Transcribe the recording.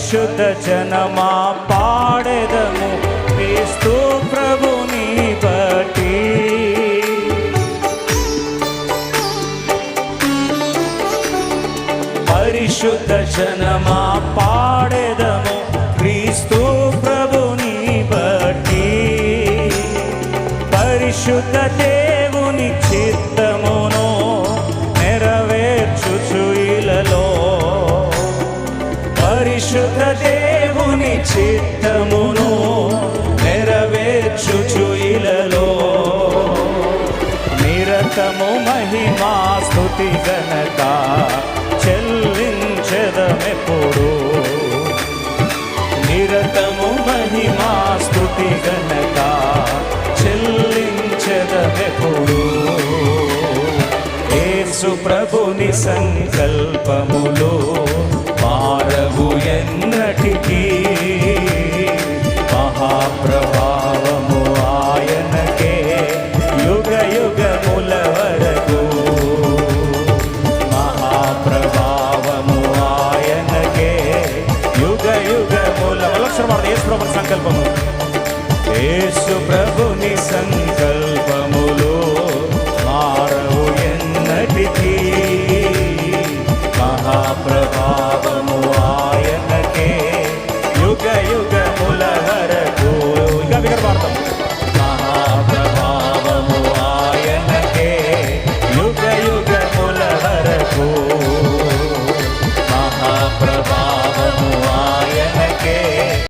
పరిశుద్ధ జనమా పాడెదము క్రీస్తు ప్రభుని బట్టి. పరిశుద్ధ జనమా పాడెదము క్రీస్తు ప్రభుని బట్టి. పరిశుద్ధ దేవుని చిత్తమును నెరవేర్చుచు ఇలలో. పరిశుద్ధ దేవుని చిత్తమును నెరవేర్చుచు ఇలలో. నిరతము మహిమా స్తుతి ఘనత చెల్లించెదమెప్పుడు. నిరతము మహిమా స్తుతి ఘనత చెల్లించెదమెప్పుడు. యేసు ప్రభుని సంకల్పములు మారవు ఎన్నటికీ. మహాప్రభావము ఆయనకే యుగ యుగముల వరకు. మహాప్రభావము ఆయనకే యుగ యుగముల. యేసు ప్రభుని సంకల్పము. యేసు ప్రభుని సంకల్పము